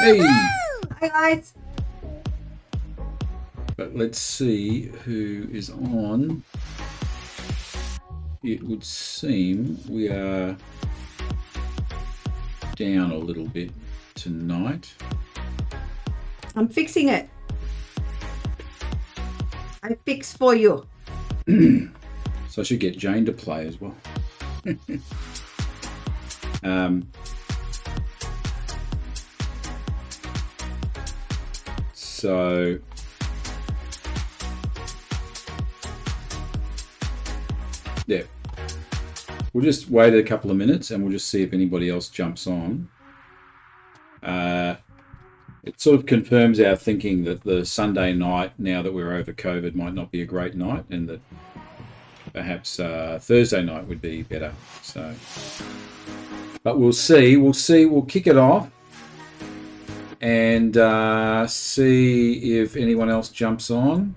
Hey! Hi guys. But let's see who is on. It would seem we are down a little bit tonight. I'm fixing it. I fix for you. So I should get Jane to play as well. So yeah, we'll just wait a couple of minutes and we'll just see if anybody else jumps on. It sort of confirms our thinking that the Sunday night, now that we're over COVID, might not be a great night, and that perhaps Thursday night would be better. So, but we'll see. We'll kick it off and see if anyone else jumps on.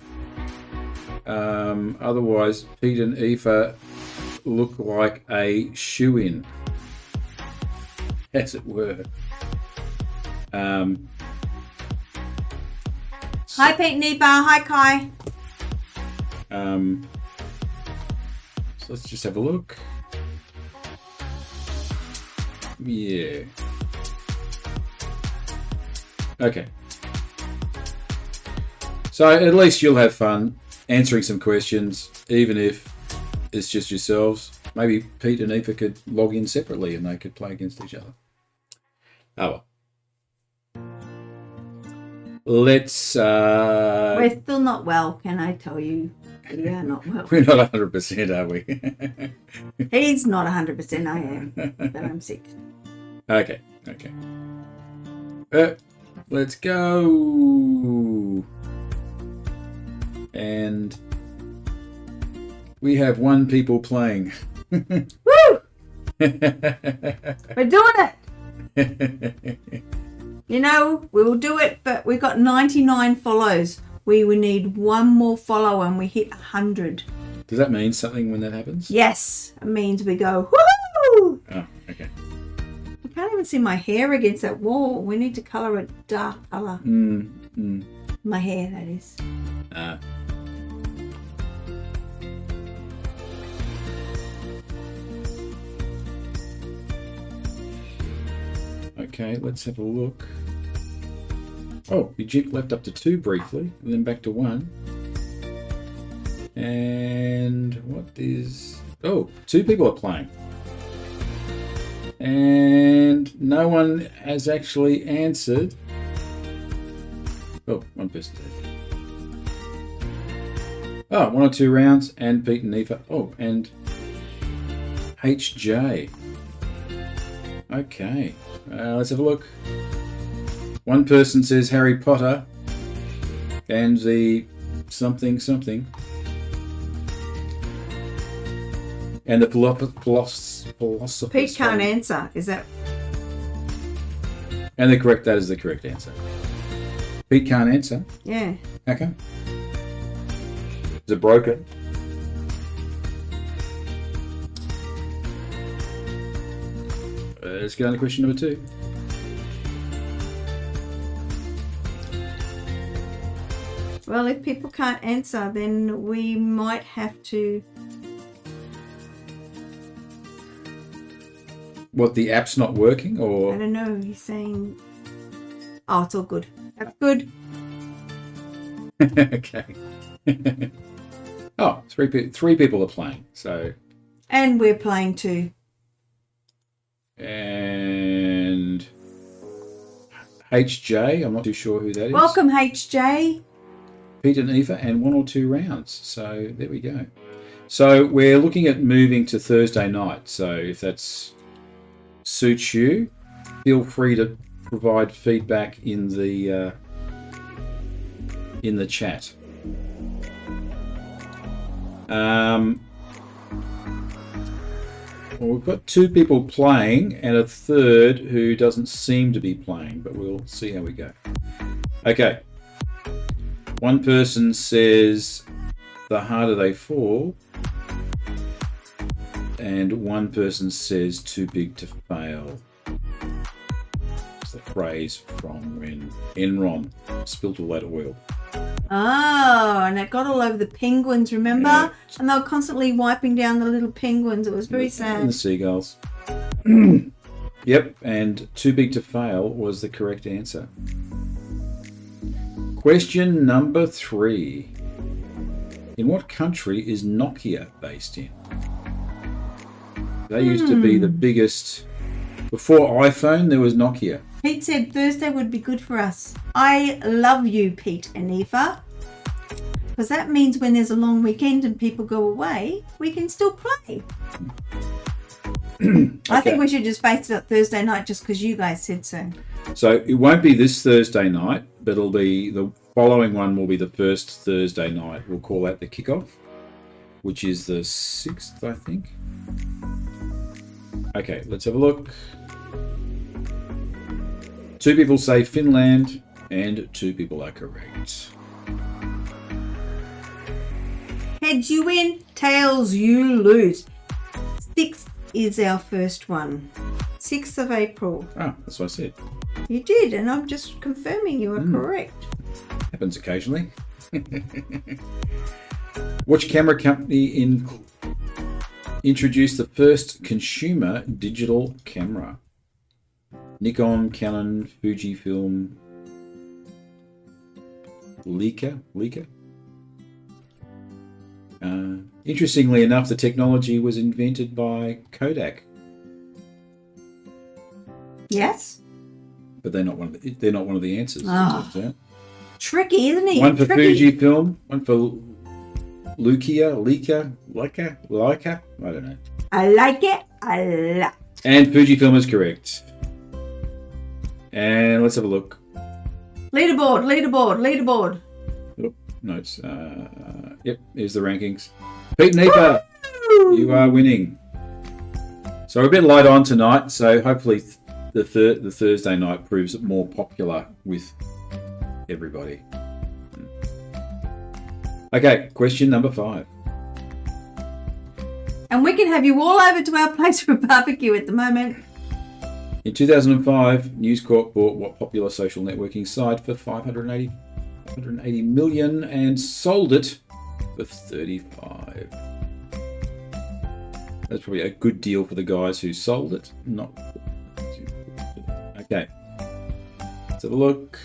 Otherwise, Pete and Aoife look like a shoe-in, as it were. Hi Pete and Aoife. Hi Kai. So let's just have a look. Yeah. Okay. So at least you'll have fun answering some questions, even if it's just yourselves. Maybe Pete and Aoife could log in separately and they could play against each other. Oh well. Let's... We're still not well, can I tell you? We are not well. We're not 100%, are we? He's not 100%, I am. But I'm sick. Okay. Let's go. And we have one people playing. Woo! We're doing it. You know, we'll do it, but we've got 99 follows. We will need one more follow and we hit 100. Does that mean something when that happens? Yes, it means we go, woohoo! Oh, okay. I can't even see my hair against that wall. We need to colour it dark colour. My hair, that is. Okay, let's have a look. Oh, you leapt up to 2 briefly, and then back to 1. And what is... Oh, 2 people are playing. And no one has actually answered. Oh, one person did. Oh, 1 or 2 rounds, and Pete and Aoife. Oh, and HJ. Okay, let's have a look. One person says Harry Potter and the something. And the philosopher. Pete can't answer. Is that... And that is the correct answer. Pete can't answer? Yeah. How come? Is it broken? Let's go on to question number 2. Well, if people can't answer, then we might have to... What, the app's not working, or? I don't know. He's saying... Oh, it's all good. That's good. Okay. Oh, three people are playing, so... And we're playing too. And... HJ, I'm not too sure who that is. Welcome, HJ. Pete and Aoife, and 1 or 2 rounds. So there we go. So we're looking at moving to Thursday night. So if that suits you, feel free to provide feedback in the chat. Well, we've got 2 people playing and a third who doesn't seem to be playing, but we'll see how we go. Okay. One person says, the harder they fall, and one person says, too big to fail. the phrase from when Enron spilt all that oil. Oh, and it got all over the penguins, remember? Yeah. And they were constantly wiping down the little penguins. It was very And the sad. seagulls. Yep, and too big to fail was the correct answer. Question number 3. In what country is Nokia based in? They used to be the biggest. Before iPhone, there was Nokia. Pete said Thursday would be good for us. I love you, Pete and Eva. Because that means when there's a long weekend and people go away, we can still play. I think we should just base it up Thursday night just because you guys said so. So it won't be this Thursday night, but it'll be the following one will be the first Thursday night. We'll call that the kickoff, which is the 6th, I think. Okay, let's have a look. 2 people say Finland, and 2 people are correct. Heads you win, tails you lose. 6th is our first one. 6th of April. Ah, that's what I said. You did, and I'm just confirming you are correct. Happens occasionally. Which camera company introduced the first consumer digital camera? Nikon, Canon, Fujifilm, Leica. Interestingly enough, the technology was invented by Kodak, Yes? but they're not one of the answers. Ah. it turns out. Tricky, isn't he? One for Tricky. Fujifilm, one for Leica. I don't know. I like it a lot. And Fujifilm is correct. And let's have a look. Leaderboard. Oh, notes. Yep, here's the rankings. Pete and Eva, you are winning. So we're a bit light on tonight, so hopefully the Thursday night proves more popular with everybody. Okay, question number 5. And we can have you all over to our place for a barbecue at the moment. In 2005, News Corp bought what popular social networking site for 580 million and sold it for 35. That's probably a good deal for the guys who sold it. Not okay. Let's have a look.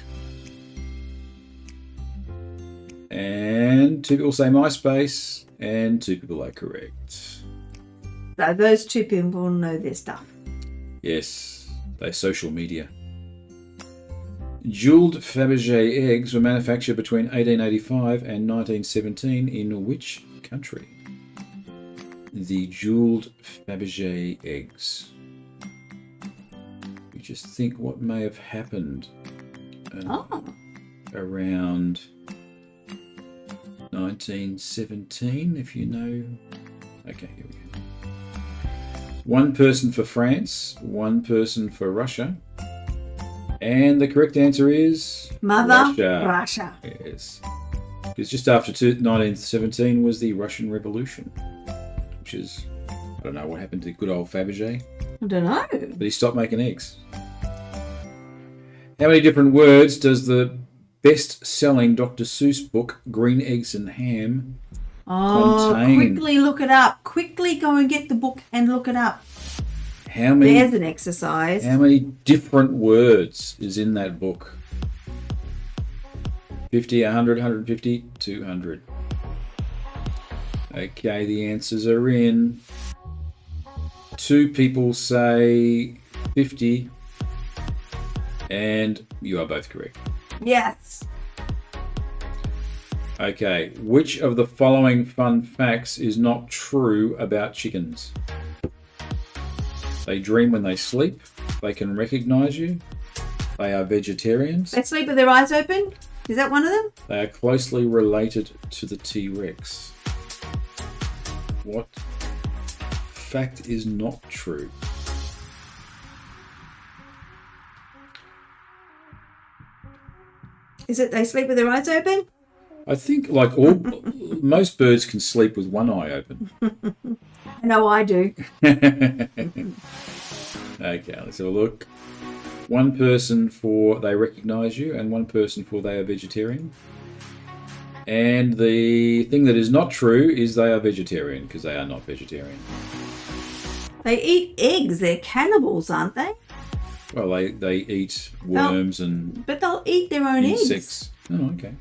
And 2 people say MySpace, and 2 people are correct. So those 2 people know their stuff. Yes, they're social media. Jeweled Fabergé eggs were manufactured between 1885 and 1917 in which country? The jeweled Fabergé eggs. You just think what may have happened around 1917, if you know. Okay, here we go. 1 person for France, 1 person for Russia. And the correct answer is Russia. Yes. Because just after 1917 was the Russian Revolution, which is, I don't know what happened to good old Fabergé, I don't know. but he stopped making eggs. How many different words does the best-selling Dr. Seuss book, Green Eggs and Ham, contain? Quickly look it up. Quickly go and get the book and look it up. How many? There's an exercise. How many different words is in that book? 50, 100, 150, 200. Okay, the answers are in. 2 people say 50, and you are both correct. Yes. Okay, which of the following fun facts is not true about chickens? They dream when they sleep. They can recognize you. They are vegetarians. They sleep with their eyes open. Is that one of them? They are closely related to the T-Rex. What fact is not true? Is it they sleep with their eyes open? I think most birds can sleep with one eye open. I know I do. Okay, let's have a look. One person for they recognise you, and one person for they are vegetarian. And the thing that is not true is they are vegetarian, because they are not vegetarian. They eat eggs. They're cannibals, aren't they? Well, they eat worms and But they'll eat their own eggs. insects. Oh, okay.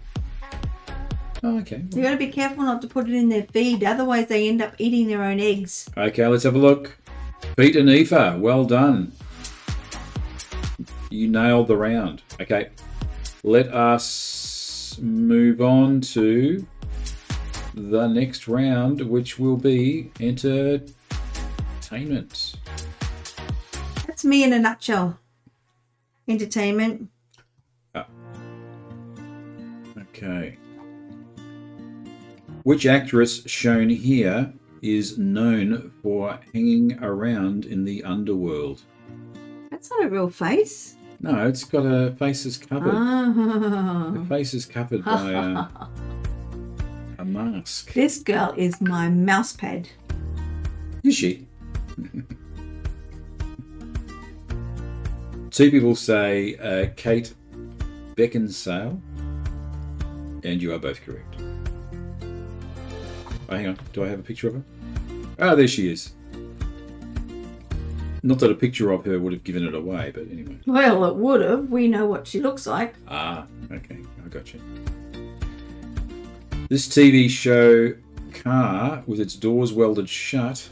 Oh, okay. You got to be careful not to put it in their feed, otherwise they end up eating their own eggs. Okay, let's have a look. Pete and Aoife, well done. You nailed the round. Okay, let us move on to the next round, which will be entertainment. That's me in a nutshell. Entertainment. Okay. Which actress shown here is known for hanging around in the underworld? That's not a real face. No, it's got a face is covered. Ah. The face is covered by a mask. This girl is my mouse pad. Is she? Two people say Kate Beckinsale, and you are both correct. Oh, hang on. Do I have a picture of her? Ah, there she is. Not that a picture of her would have given it away, but anyway. Well, it would have. We know what she looks like. Ah, okay. I got you. This TV show car, with its doors welded shut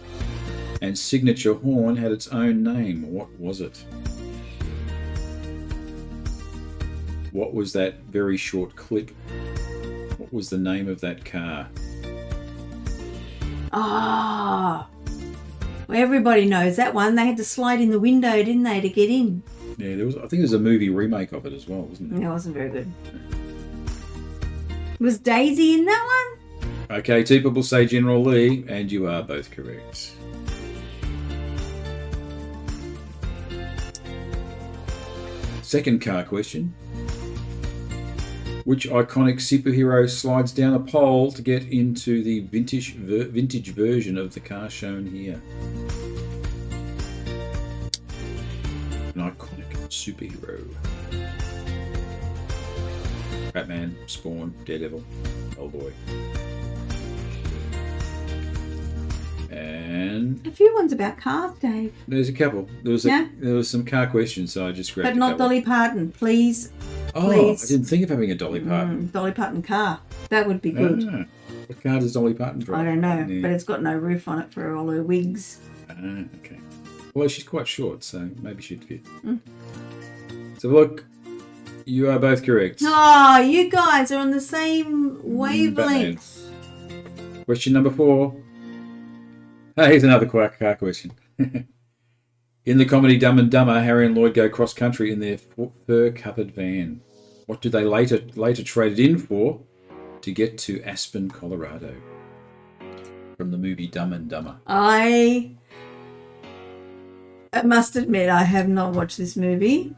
and signature horn, had its own name. What was it? What was that very short clip? What was the name of that car? Ah. Well, everybody knows that one. They had to slide in the window, didn't they, to get in? Yeah, there was. I think there's a movie remake of it as well, wasn't there? It wasn't very good. Was Daisy in that one? Okay, two people say General Lee, and you are both correct. Second car question. Which iconic superhero slides down a pole to get into the vintage version of the car shown here? An iconic superhero. Batman, Spawn, Daredevil, Hellboy. And A few ones about cars, Dave. there's a couple. There was some car questions, so I just grabbed But a not couple. Dolly Parton, please. Oh, please. I didn't think of having a Dolly Parton. Dolly Parton car. That would be good. Ah, what car does Dolly Parton drive? I don't know, Yeah. but it's got no roof on it for all her wigs. Okay. Well, she's quite short, so maybe she'd fit. Mm. So look, you are both correct. Oh, you guys are on the same wavelength. Question number 4. Hey, here's another car question. In the comedy Dumb and Dumber, Harry and Lloyd go cross-country in their fur-covered van. What do they later trade it in for to get to Aspen, Colorado? From the movie Dumb and Dumber. I must admit, I have not watched this movie.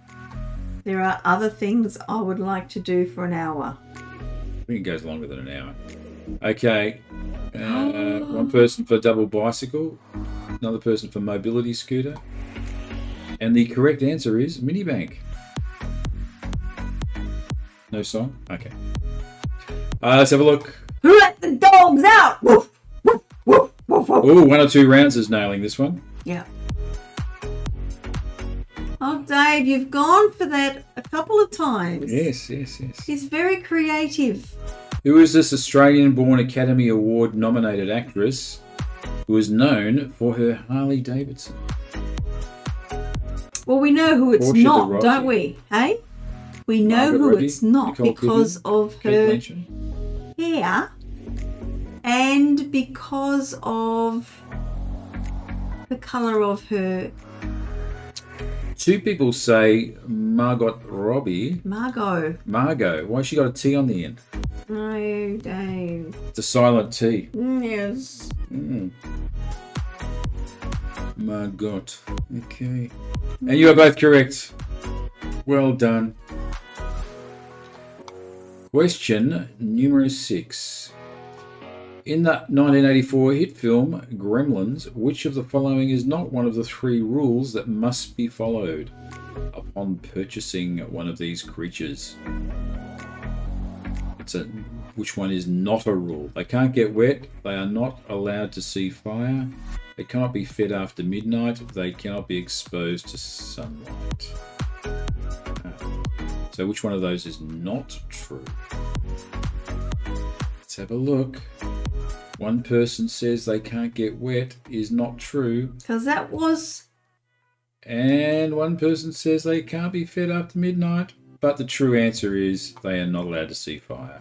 There are other things I would like to do for an hour. I think it goes longer than an hour. Okay. One person for double bicycle, another person for mobility scooter. And the correct answer is minibank. No song? Okay. Let's have a look. Who let the dogs out? Woof, woof, woof, woof, woof. Oh, 1 or 2 rounds is nailing this one. Yeah. Oh, Dave, you've gone for that a couple of times. Yes. He's very creative. Who is this Australian-born Academy Award-nominated actress who is known for her Harley Davidson? Well, we know who it's Portia de not, Rossi. don't we? Hey? We know Margaret who Robbie, it's not Nicole because Kidman, of Kate her Blanchett. hair and because of the colour of her. 2 people say Margot Robbie. Margot. Margot. Why has she got a T on the end? No, Dave. It's a silent T. Yes. Margot. Okay. And you are both correct. Well done. Question numero 6. In the 1984 hit film Gremlins, which of the following is not one of the 3 rules that must be followed upon purchasing one of these creatures? Which one is not a rule? They can't get wet. They are not allowed to see fire. They cannot be fed after midnight. They cannot be exposed to sunlight. So which one of those is not true? Let's have a look. One person says they can't get wet is not true. Because that was... And one person says they can't be fed after midnight. But the true answer is they are not allowed to see fire.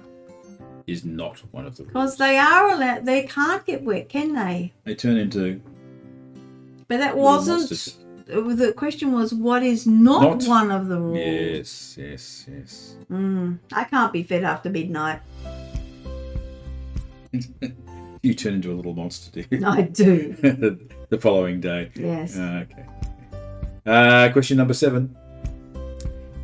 Is not one of the rules. Because they are allowed... They can't get wet, can they? They turn into... But that wasn't... monsters. The question was, what is not one of the rules? Yes. I can't be fed after midnight. You turn into a little monster, do you? I do. The following day. Yes. Okay. Question number 7.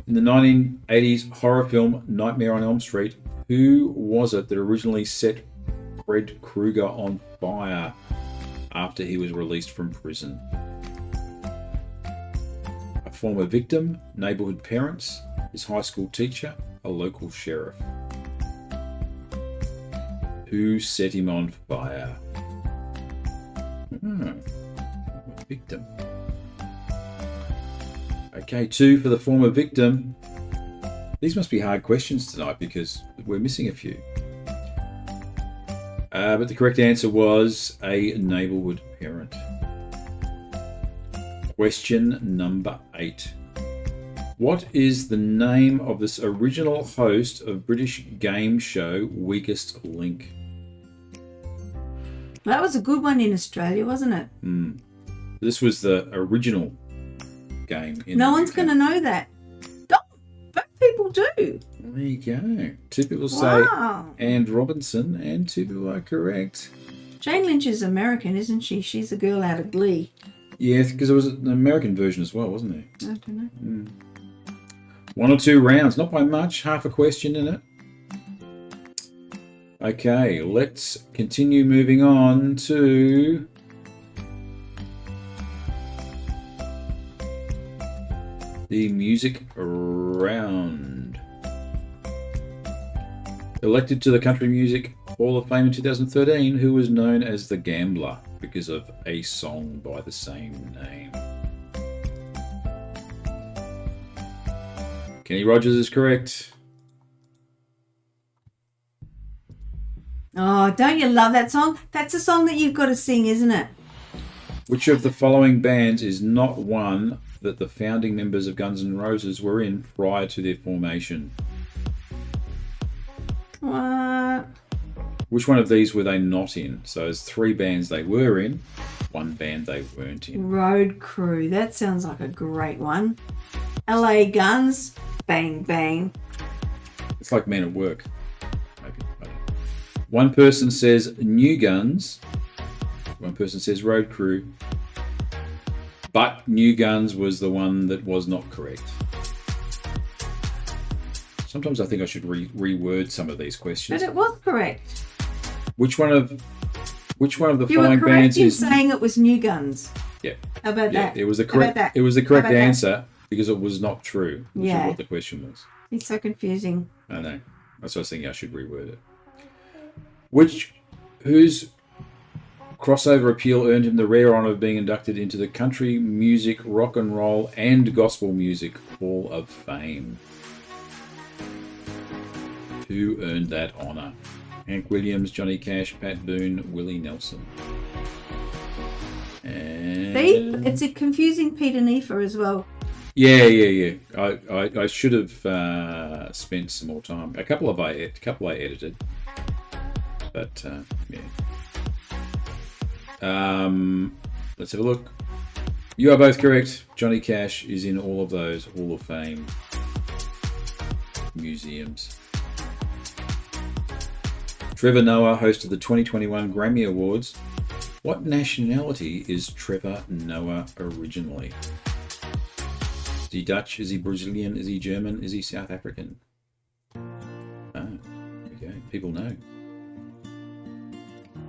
In the 1980s horror film Nightmare on Elm Street, who was it that originally set Fred Krueger on fire after he was released from prison? A former victim, neighborhood parents, his high school teacher, a local sheriff. Who set him on fire? Victim. Okay, 2 for the former victim. These must be hard questions tonight because we're missing a few. But the correct answer was a neighborhood parent. Question number 8. What is the name of this original host of British game show Weakest Link? That was a good one in Australia, wasn't it? This was the original game. No one's going to know that. But people do. There you go. 2 people say Wow. and Robinson, and 2 people are correct. Jane Lynch is American, isn't she? She's a girl out of Glee. Yeah, because there was an American version as well, wasn't there? I don't know. 1 or 2 rounds, not by much, half a question in it. Okay, let's continue moving on to the music round. Elected to the Country Music Hall of Fame in 2013, who was known as the Gambler because of a song by the same name. Kenny Rogers is correct. Oh, don't you love that song? That's a song that you've got to sing, isn't it? Which of the following bands is not one that the founding members of Guns N' Roses were in prior to their formation? What? Which one of these were they not in? So there's 3 bands they were in, 1 band they weren't in. Road Crew. That sounds like a great one. LA Guns. Bang, bang. It's like Men at Work. Maybe. I don't know. One person says New Guns. One person says Road Crew. But New Guns was the one that was not correct. Sometimes I think I should reword some of these questions. But it was correct. Which one of the You were following correct bands in is? saying it was New Guns. Yeah. How about Yeah, that? it was the How correct. about that? It was the How correct about that? answer because it was not true, which Yeah. is what the question was. It's so confusing. I know. That's what I was thinking. I should reword it. Whose crossover appeal earned him the rare honor of being inducted into the Country Music, Rock and Roll, and Gospel Music Hall of Fame? Who earned that honor? Hank Williams, Johnny Cash, Pat Boone, Willie Nelson. And See, it's a confusing Peter Neefer as well. yeah. I should have spent some more time. A couple I edited, but yeah. Let's have a look. You are both correct. Johnny Cash is in all of those Hall of Fame museums. Trevor Noah hosted the 2021 Grammy Awards. What nationality is Trevor Noah originally? Is he Dutch? Is he Brazilian? Is he German? Is he South African? Oh, okay. People know.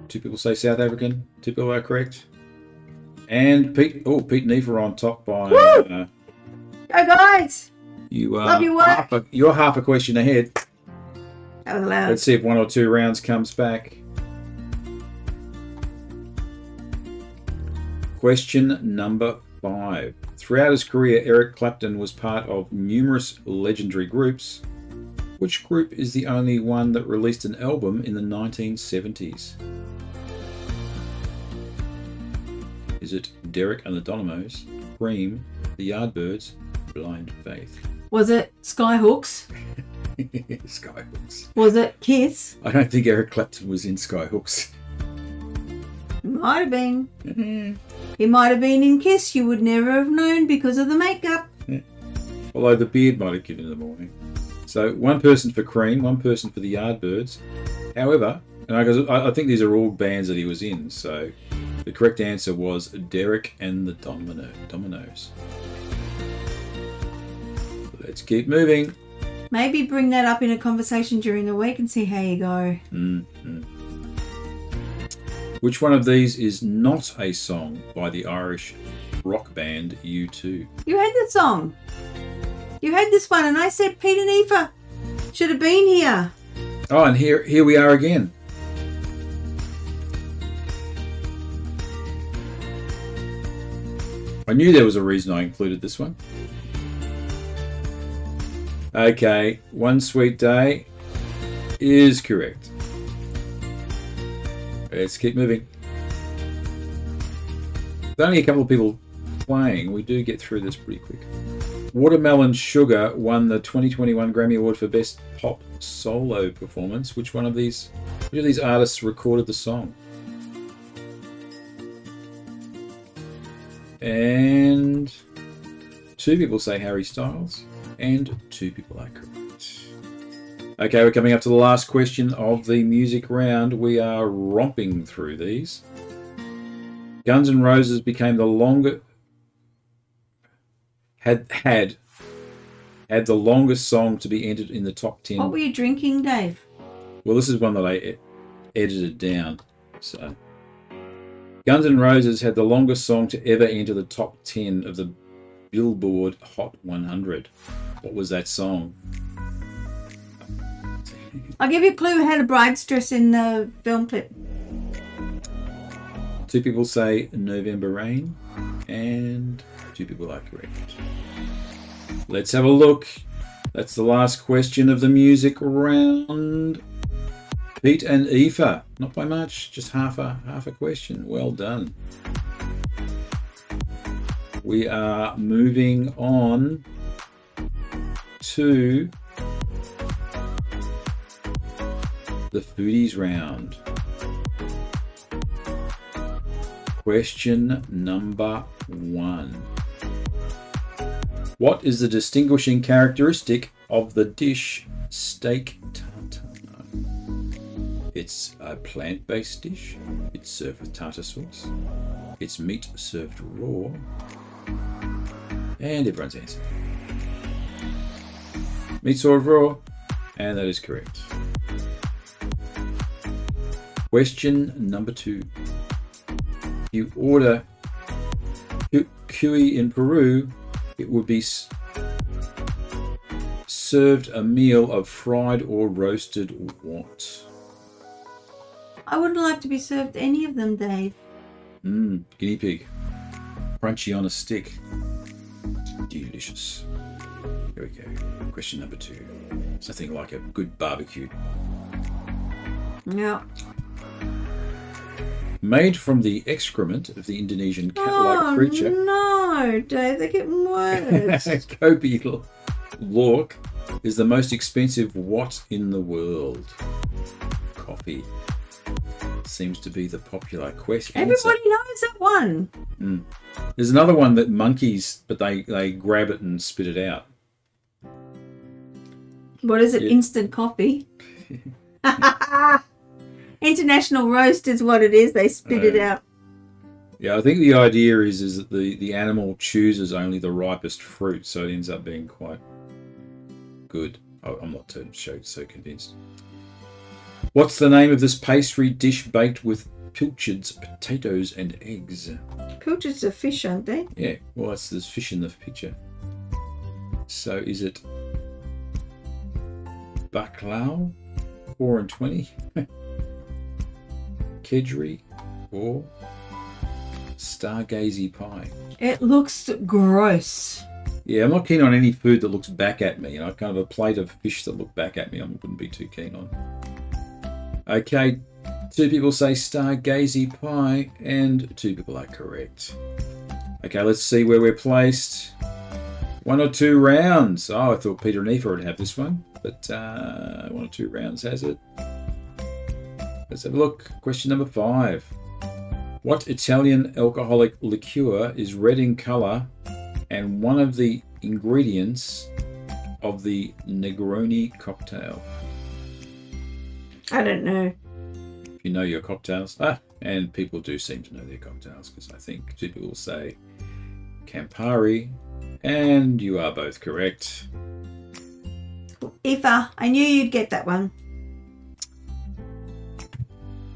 2 people say South African. 2 people are correct. And Pete and Eve are on top by... Go, guys! you are Love your work. you're half a question ahead. That was loud. Let's see if 1 or 2 rounds comes back. Question number 5. Throughout his career, Eric Clapton was part of numerous legendary groups. Which group is the only one that released an album in the 1970s? Is it Derek and the Dominoes, Cream, the Yardbirds, Blind Faith? Was it Skyhooks? Skyhooks. Was it Kiss? I don't think Eric Clapton was in Skyhooks. Might have been. He might have been in Kiss. You would never have known because of the makeup. Although the beard might have given him the warning. So 1 person for Cream, 1 person for the Yardbirds. However, and I think these are all bands that he was in, so the correct answer was Derek and the Dominoes. Let's keep moving. Maybe bring that up in a conversation during the week and see how you go. Which one of these is not a song by the Irish rock band U2? You had the song. You had this one, and I said Pete and Eva should have been here. Oh, and here we are again. I knew there was a reason I included this one. Okay, One Sweet Day is correct. Let's keep moving. With only a couple of people playing, we do get through this pretty quick. Watermelon Sugar won the 2021 Grammy Award for Best Pop Solo Performance. Which of these artists recorded the song? And 2 people say Harry Styles, and 2 people are correct. Okay, we're coming up to the last question of the music round. We are romping through these. Guns N' Roses became the longest had the longest song to be entered in the top 10. What were you drinking, Dave? Well, this is one that I edited down. So, Guns N' Roses had the longest song to ever enter the top 10 of the Billboard Hot 100. What was that song? I'll give you a clue. Had a bride's dress in the film clip. 2 people say November Rain, and 2 people are correct. Let's have a look. That's the last question of the music round. Pete and Eva, not by much, just half a question. Well done. We are moving on to the foodies round. Question number 1. What is the distinguishing characteristic of the dish steak tartare? It's a plant-based dish. It's served with tartar sauce. It's meat served raw. And everyone's answer. Meat served raw. And that is correct. Question number 2. You order cuy in Peru, it would be served a meal of fried or roasted what? I wouldn't like to be served any of them, Dave. Guinea pig. Crunchy on a stick. Delicious. Here we go. Question number 2. Something like a good barbecue. Yeah. Made from the excrement of the Indonesian cat-like creature. No, Dave, they're getting worse. Kobe Lork is the most expensive what in the world? Coffee. Seems to be the popular question. Everybody knows that one. There's another one that monkeys, but they grab it and spit it out. What is it? Yeah. Instant coffee. International roast is what it is. They spit it out. Yeah, I think the idea is that the animal chooses only the ripest fruit, so it ends up being quite good. I'm not so convinced. What's the name of this pastry dish baked with pilchards, potatoes, and eggs. Pilchards are fish, aren't they? Yeah, well, there's fish in the picture. So is it bacalao, 4 and 20, kedgeree, or stargazy pie? It looks gross. Yeah, I'm not keen on any food that looks back at me. Kind of a plate of fish that look back at me I wouldn't be too keen on. Okay, 2 people say stargazy pie, and 2 people are correct. Okay, let's see where we're placed. 1 or 2 rounds. Oh, I thought Peter and Aoife would have this one, but 1 or 2 rounds has it. Let's have a look. Question number 5. What Italian alcoholic liqueur is red in colour and one of the ingredients of the Negroni cocktail? I don't know. If you know your cocktails. And people do seem to know their cocktails, because I think 2 people say Campari, and you are both correct. Aoife, I knew you'd get that one.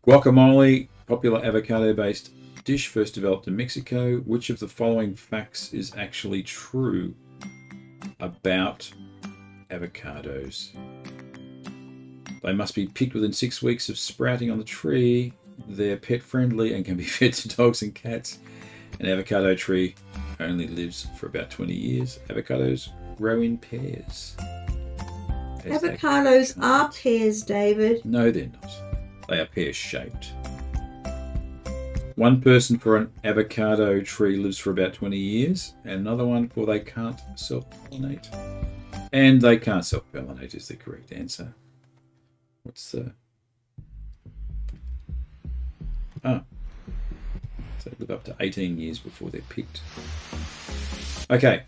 Guacamole, popular avocado-based dish first developed in Mexico. Which of the following facts is actually true about avocados? They must be picked within 6 weeks of sprouting on the tree. They're pet friendly and can be fed to dogs and cats. An avocado tree only lives for about 20 years. Avocados grow in pairs. Avocados are pears, David. No, they're not. They are pear-shaped. One person for an avocado tree lives for about 20 years, and another one for they can't self-pollinate. And they can't self-pollinate is the correct answer. What's the... So they live up to 18 years before they're picked. Okay.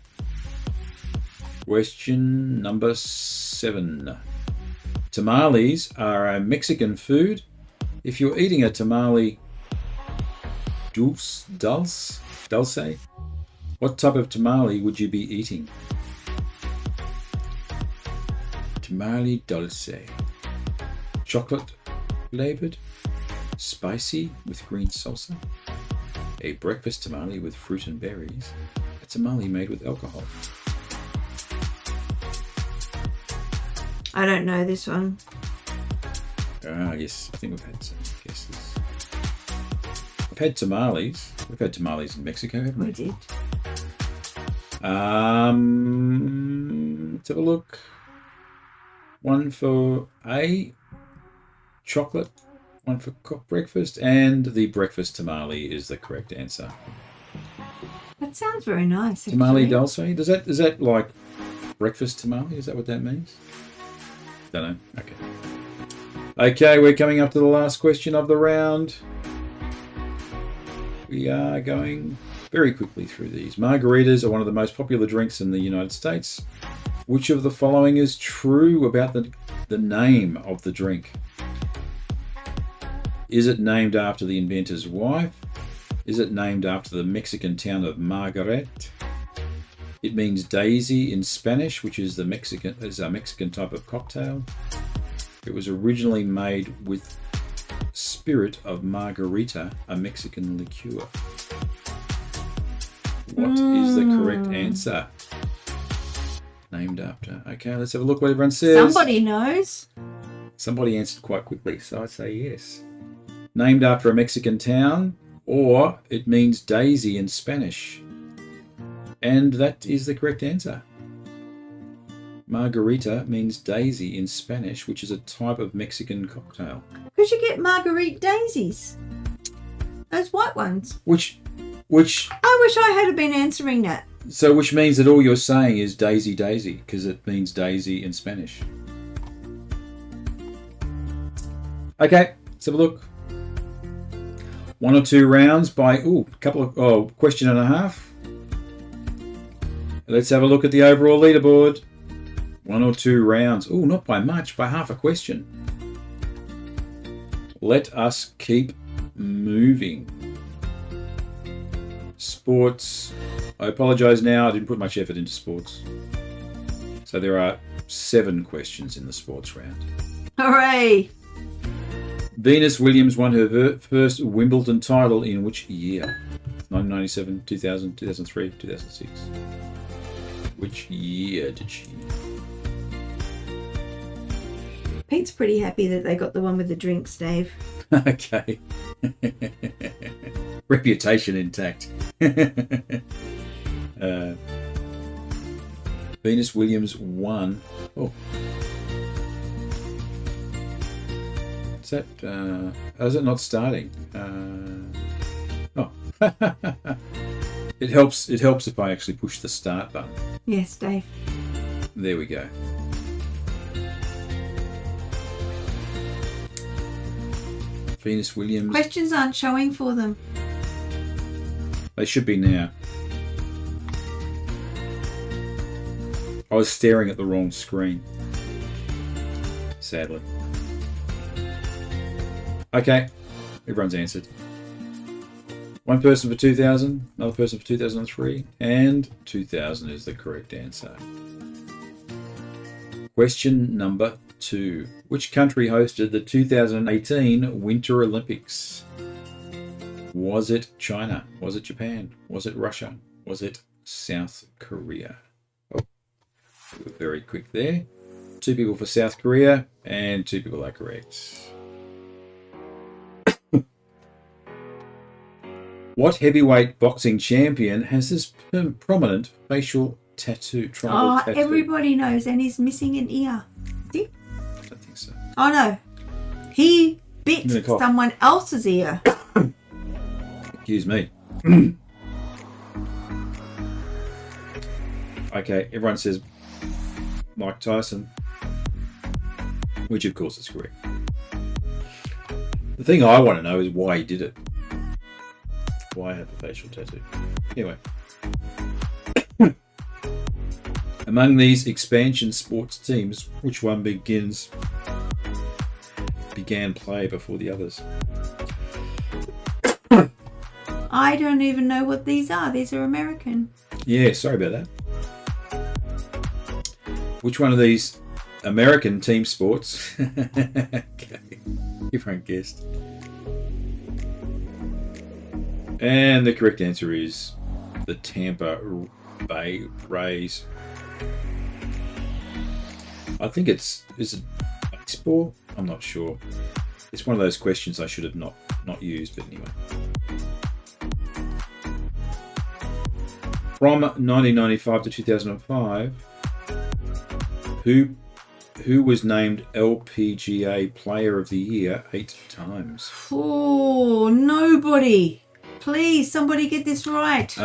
Question number 7. Tamales are a Mexican food. If you're eating a tamale dulce, what type of tamale would you be eating? Tamale dulce. Chocolate flavored, spicy with green salsa, a breakfast tamale with fruit and berries, a tamale made with alcohol. I don't know this one. Yes, I think we've had some guesses. We've had tamales. We've had tamales in Mexico, haven't we? We did. Let's have a look. One for A, chocolate. One for breakfast, and the breakfast tamale is the correct answer. That sounds very nice. Tamale actually. dulce. Is that like breakfast tamale? Is that what that means? Don't know. Okay. Okay, we're coming up to the last question of the round. We are going very quickly through these. Margaritas are one of the most popular drinks in the United States. Which of the following is true about the name of the drink? Is it named after the inventor's wife? Is it named after the Mexican town of Margaret? It means daisy in Spanish, which is a Mexican type of cocktail. It was originally made with spirit of margarita, a Mexican liqueur. What is the correct answer? Named after. Okay, let's have a look what everyone says. Somebody knows. Somebody answered quite quickly, so I'd say yes. Named after a Mexican town, or it means daisy in Spanish. And that is the correct answer. Margarita means daisy in Spanish, which is a type of Mexican cocktail. Because you get marguerite daisies. Those white ones. Which I wish I had been answering that. So which means that all you're saying is daisy, because it means daisy in Spanish. Okay, let's have a look. 1 or 2 rounds by question and a half. Let's have a look at the overall leaderboard. 1 or 2 rounds. Oh, not by much, by half a question. Let us keep moving. Sports. I apologise now, I didn't put much effort into sports. So there are 7 questions in the sports round. Hooray! Venus Williams won her first Wimbledon title in which year? 1997, 2000, 2003, 2006. Which year did she? Pete's pretty happy that they got the one with the drinks, Dave. Okay. Reputation intact. Venus Williams won. Oh. Is that... is it not starting? Oh. It helps if I actually push the start button. Yes, Dave. There we go. Venus Williams. Questions aren't showing for them. They should be now. I was staring at the wrong screen. Sadly. Okay. Everyone's answered. One person for 2000, another person for 2003, and 2000 is the correct answer. Question number 2. Which country hosted the 2018 Winter Olympics? Was it China? Was it Japan? Was it Russia? Was it South Korea? Oh, we were very quick there. 2 people for South Korea, and 2 people are correct. What heavyweight boxing champion has this prominent facial tattoo? Tribal tattoo? Everybody knows, and he's missing an ear. See? I don't think so. Oh no, he bit I'm gonna cough. someone else's ear. Excuse me. Okay, everyone says Mike Tyson, which of course is correct. The thing I want to know is why he did it. Why have a facial tattoo? Anyway. Among these expansion sports teams, which one began play before the others? I don't even know what these are. These are American. Yeah, sorry about that. Which one of these American team sports? Okay, everyone guessed. And the correct answer is the Tampa Bay Rays. I think is it baseball? I'm not sure. It's one of those questions I should have not used, but anyway. From 1995 to 2005, who was named LPGA Player of the Year 8 times? Oh, nobody. Please, somebody get this right.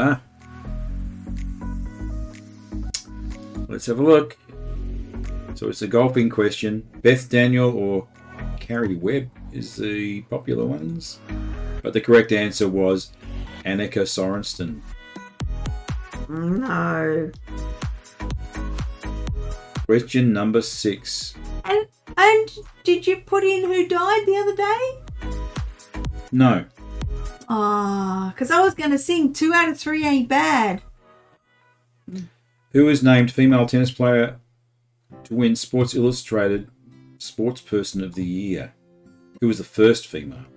Let's have a look. So it's a golfing question. Beth Daniel or Carrie Webb is the popular ones. But the correct answer was Annika Sorenstam. No. Question number 6. And did you put in who died the other day? No. Because I was going to sing 2 out of 3 ain't bad. Who was named female tennis player to win Sports Illustrated Sportsperson of the Year? Who was the first female?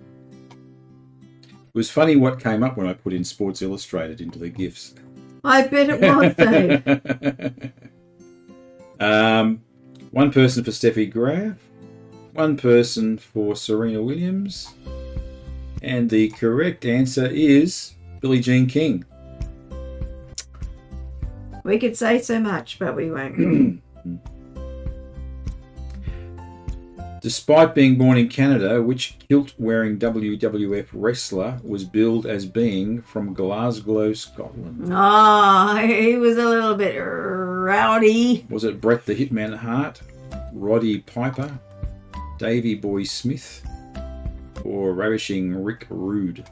It was funny what came up when I put in Sports Illustrated into the GIFs. I bet it was, Dave. One person for Steffi Graf, one person for Serena Williams, and the correct answer is Billie Jean King. We could say so much, but we won't. Despite being born in Canada, which kilt-wearing WWF wrestler was billed as being from Glasgow, Scotland? He was a little bit rowdy. Was it Bret the Hitman Hart, Roddy Piper, Davey Boy Smith, or Ravishing Rick Rude?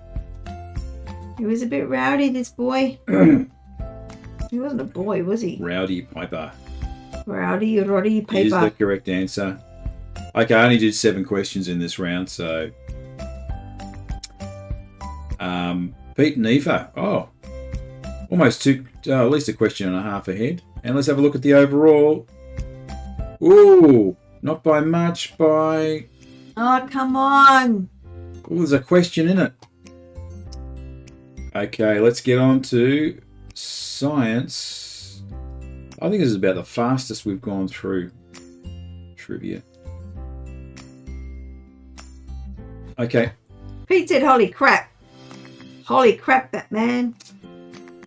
He was a bit rowdy, this boy. He wasn't a boy, was he? Rowdy Piper. Rowdy Roddy Piper. Is the correct answer. Okay, I only did 7 questions in this round, so... Pete and Aoife. Oh, almost at least a question and a half ahead. And let's have a look at the overall. Ooh, not by much, by Oh, come on. Oh, there's a question in it. Okay, let's get on to science. I think this is about the fastest we've gone through trivia. Okay, Pete said, holy crap. Holy crap, that man.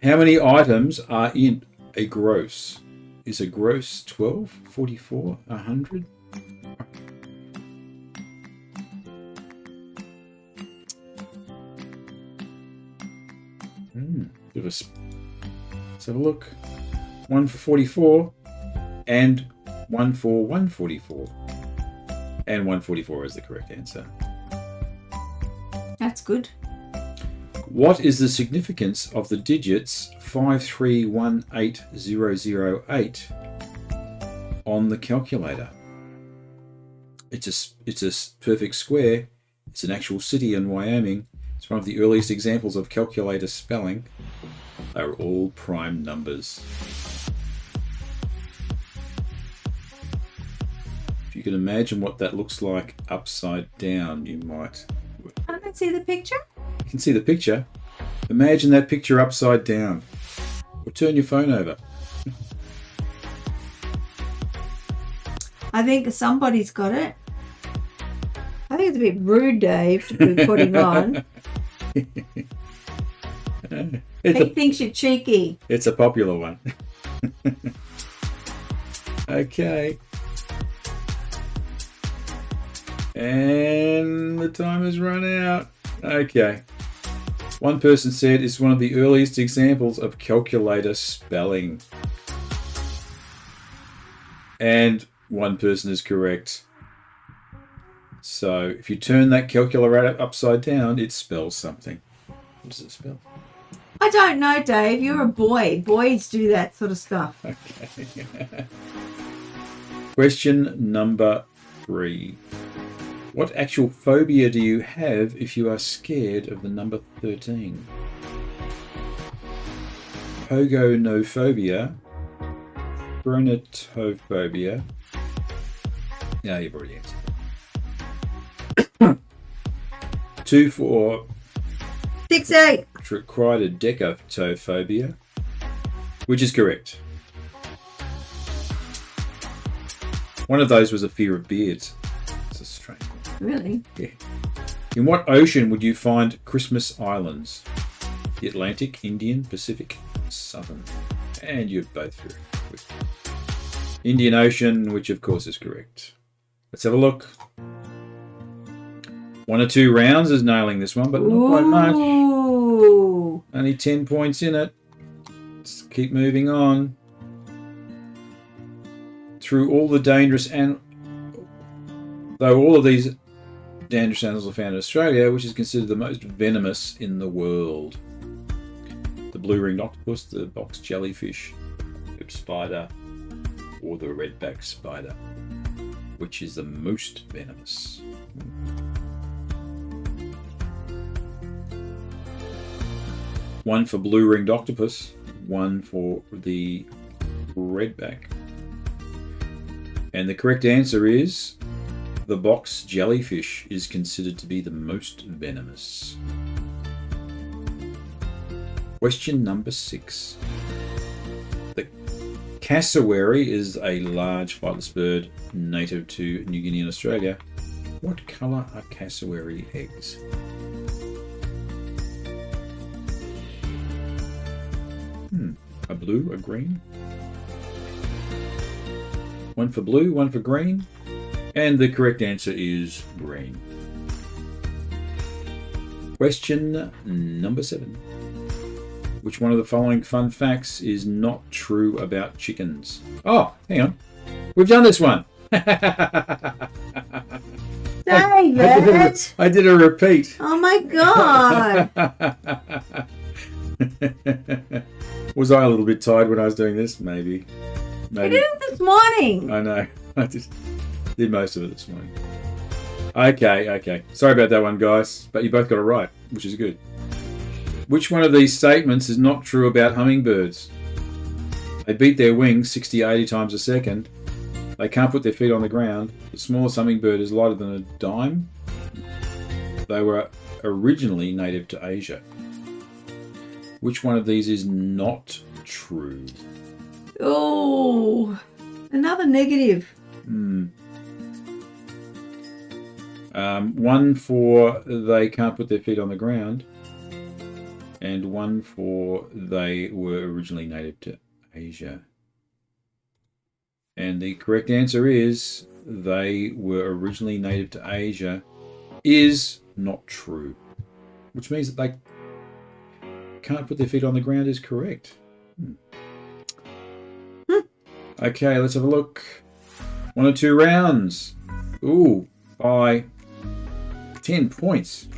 how many items are in a gross? Is a gross 12, 44, 100? Let's have a look. 1 for 44 and 1 for 144. And 144 is the correct answer. That's good. What is the significance of the digits 5318008 on the calculator? It's a perfect square. It's an actual city in Wyoming. It's one of the earliest examples of calculator spelling. They're all prime numbers. If you can imagine what that looks like upside down, you might. I don't see the picture. You can see the picture. Imagine that picture upside down. Or turn your phone over. I think somebody's got it. I think it's a bit rude, Dave, to be putting on. He thinks you're cheeky. It's a popular one. Okay. And the time has run out. Okay. One person said it's one of the earliest examples of calculator spelling. And one person is correct. So if you turn that calculator upside down, it spells something. What does it spell? I don't know, Dave. You're a boy. Boys do that sort of stuff. Okay. Question number 3. What actual phobia do you have if you are scared of the number 13? Pogonophobia, chronatophobia. Yeah, you've already answered. 2 for 6-8. Trichrodecatophobia, which is correct. One of those was a fear of beards. It's a strange one. Really? Yeah. In what ocean would you find Christmas islands? The Atlantic, Indian, Pacific, Southern. And you're both correct. Indian Ocean, which of course is correct. Let's have a look. 1 or 2 rounds is nailing this one, but not by much. Ooh. Only 10 points in it. Let's keep moving on. Through all the dangerous though all of these dangerous animals are found in Australia, which is considered the most venomous in the world. The blue-ringed octopus, the box jellyfish, the spider, or the redback spider, which is the most venomous. One for blue-ringed octopus, 1 for the redback. And the correct answer is the box jellyfish is considered to be the most venomous. Question number 6. The cassowary is a large flightless bird native to New Guinea and Australia. What colour are cassowary eggs? A blue, a green. 1 for blue, 1 for green. And the correct answer is green. Question number 7. Which one of the following fun facts is not true about chickens? Oh, hang on. We've done this one. David! I did a repeat. Oh my God! Was I a little bit tired when I was doing this? Maybe. I did it this morning. I know. I just did most of it this morning. Okay. Sorry about that one, guys. But you both got it right, which is good. Which one of these statements is not true about hummingbirds? They beat their wings 60 to 80 times a second. They can't put their feet on the ground. The smallest hummingbird is lighter than a dime. They were originally native to Asia. Which one of these is not true? Oh, another negative. One for they can't put their feet on the ground, and one for they were originally native to Asia. And the correct answer is they were originally native to Asia is not true, which means that they can't put their feet on the ground is correct. Okay, let's have a look. 1 or 2 rounds. Ooh, by 10 points.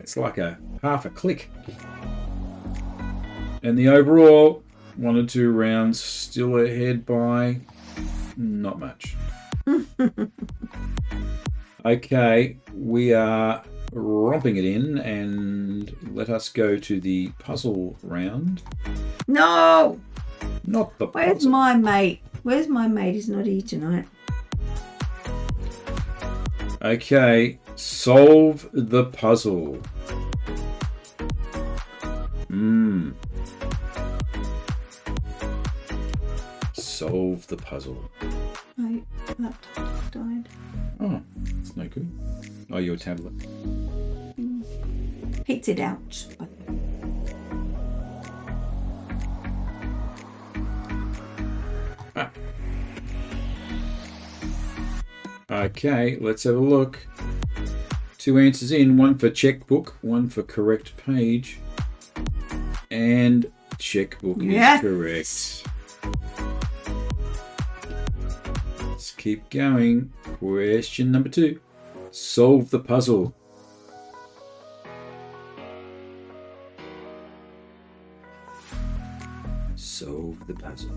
It's like a half a click. And the overall 1 or 2 rounds still ahead by not much. Okay, we are romping it in, and let us go to the puzzle round. No! Not the Where's puzzle. my mate? Where's my mate? He's not here tonight. Okay, solve the puzzle. Solve the puzzle. My laptop died. Oh, that's no good. Oh, your tablet. Hits it out. Okay, let's have a look. 2 answers in, 1 for checkbook, 1 for correct page. And checkbook Yes. is correct. Let's keep going. Question number 2. Solve the puzzle. Solve the puzzle.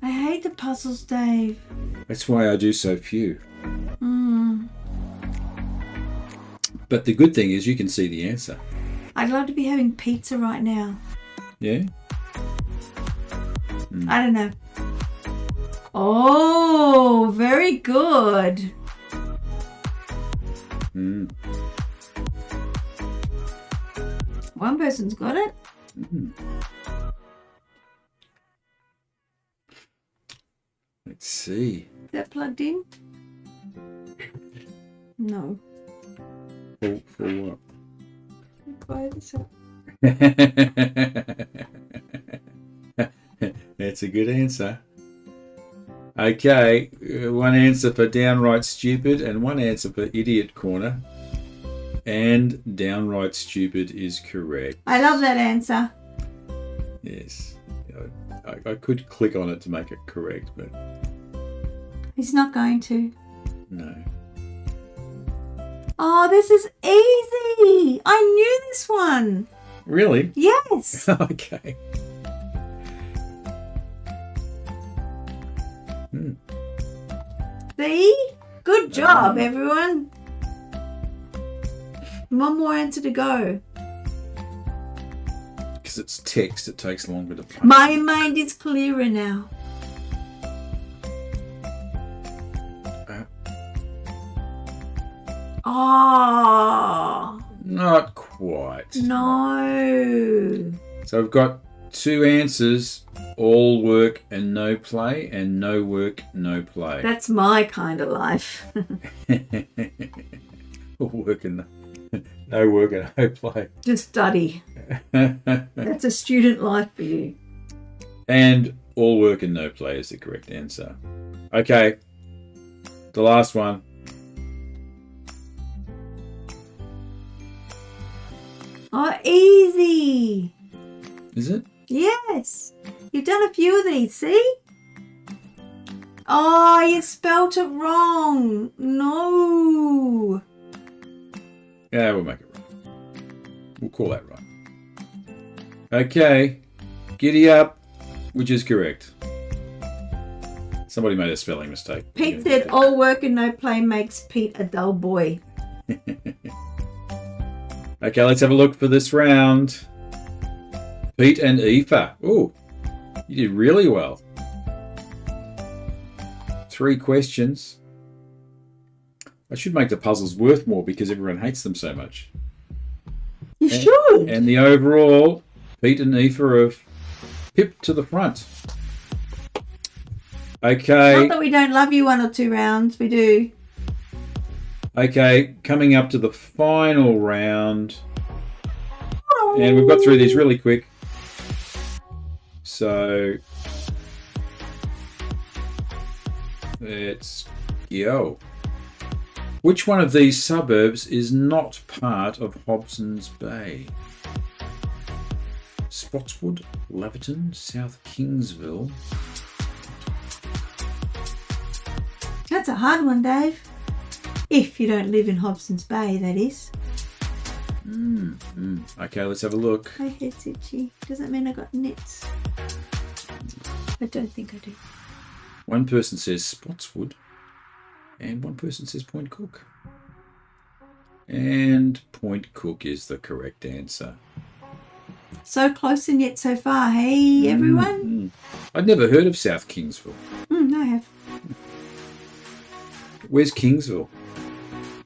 I hate the puzzles, Dave. That's why I do so few. But the good thing is you can see the answer. I'd love to be having pizza right now. Yeah? I don't know. Oh, very good. One person's got it. Let's see. Is that plugged in? No. For what? Fire this up. That's a good answer. Okay, 1 answer for downright stupid and 1 answer for idiot corner. And downright stupid is correct. I love that answer. Yes. I could click on it to make it correct, but He's not going to. no. Oh, this is easy. I knew this one. Really? Yes. Okay. See? Good job, everyone. 1 more answer to go. Because it's text, it takes longer to punch. My mind is clearer now. Oh, Not quite. no. So I've got 2 answers, all work and no play, and no work, no play. That's my kind of life. All work and no work and no play. Just study. That's a student life for you. And all work and no play is the correct answer. Okay, the last one. Oh, easy. Is it? Yes. You've done a few of these, see? Oh, you spelt it wrong. No. Yeah, we'll make it right. We'll call that right. Okay, giddy up, which is correct. Somebody made a spelling mistake. Pete said all work and no play makes Pete a dull boy. Okay, let's have a look for this round. Pete and Aoife. Ooh, you did really well. 3 questions. I should make the puzzles worth more because everyone hates them so much. You should. And the overall, Pete and Aoife have pipped to the front. Okay. Not that we don't love you 1 or 2 rounds. We do. Okay, coming up to the final round. And we've got through these really quick. So let's go. Which one of these suburbs is not part of Hobson's Bay? Spotswood, Laverton, South Kingsville. That's a hard one, Dave. If you don't live in Hobson's Bay, that is. Okay, let's have a look. My head's itchy. Does that mean I got nits? I don't think I do. One person says Spotswood, and one person says Point Cook. And Point Cook is the correct answer. So close and yet so far. Hey, everyone. I'd never heard of South Kingsville. I have. Where's Kingsville?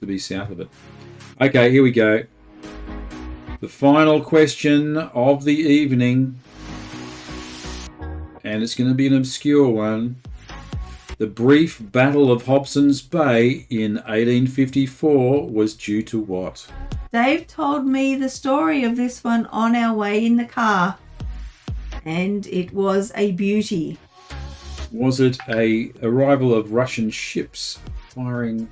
To be south of it. Okay, here we go. The final question of the evening. And it's going to be an obscure one. The brief Battle of Hobson's Bay in 1854 was due to what? Dave told me the story of this one on our way in the car. And it was a beauty. Was it a arrival of Russian ships firing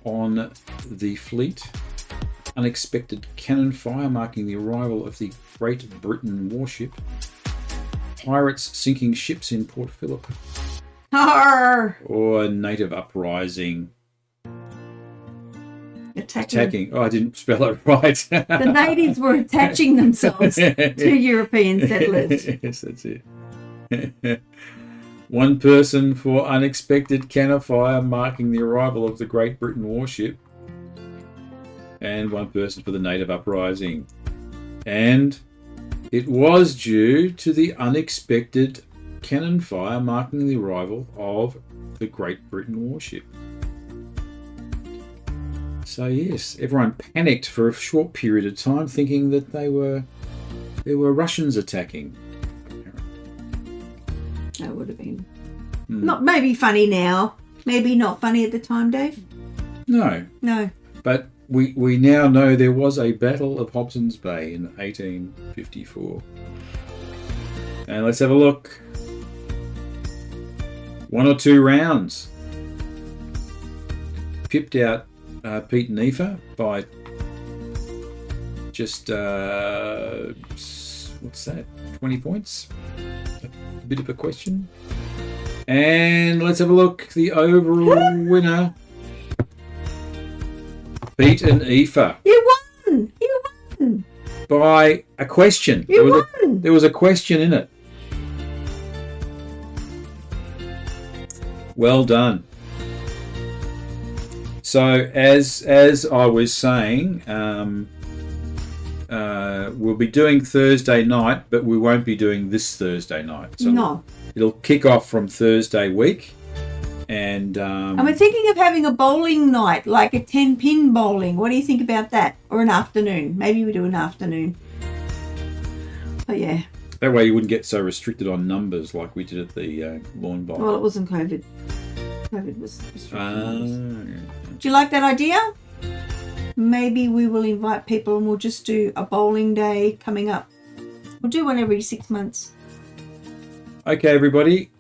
on the fleet? Unexpected cannon fire marking the arrival of the Great Britain warship? Pirates sinking ships in Port Phillip? Arr! Or a native uprising attacking? Oh, I didn't spell it right. The natives were attaching themselves to European settlers. Yes, that's it. One person for unexpected cannon fire marking the arrival of the Great Britain warship. And one person for the native uprising. And it was due to the unexpected cannon fire marking the arrival of the Great Britain warship. So yes, everyone panicked for a short period of time, thinking that there were Russians attacking. That would have been not maybe funny now, maybe not funny at the time, Dave. No, but we now know there was a Battle of Hobson's Bay in 1854, and let's have a look. 1 or 2 rounds. Pipped out Pete and Aoife by just what's that? 20 points. A bit of a question. And let's have a look. The overall winner, Pete and Aoife. You won! You won! By a question. There was a question in it. Well done. So as I was saying, we'll be doing Thursday night, but we won't be doing this Thursday night. So no. It'll kick off from Thursday week. And we're thinking of having a bowling night, like a 10-pin bowling. What do you think about that? Or an afternoon? Maybe we do an afternoon. But yeah. That way you wouldn't get so restricted on numbers like we did at the lawn bowl. Well, it wasn't COVID. COVID was restricted. Yeah. Do you like that idea? Maybe we will invite people and we'll just do a bowling day coming up. We'll do one every 6 months. Okay, everybody.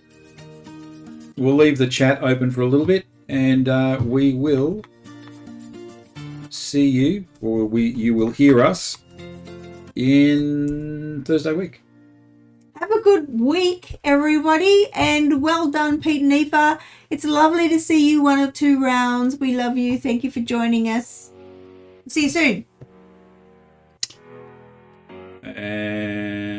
We'll leave the chat open for a little bit, and we will see you, or you will hear us in Thursday week. Have a good week, everybody, and well done, Pete and Aoife. It's lovely to see you 1 or 2 rounds. We love you. Thank you for joining us. See you soon. And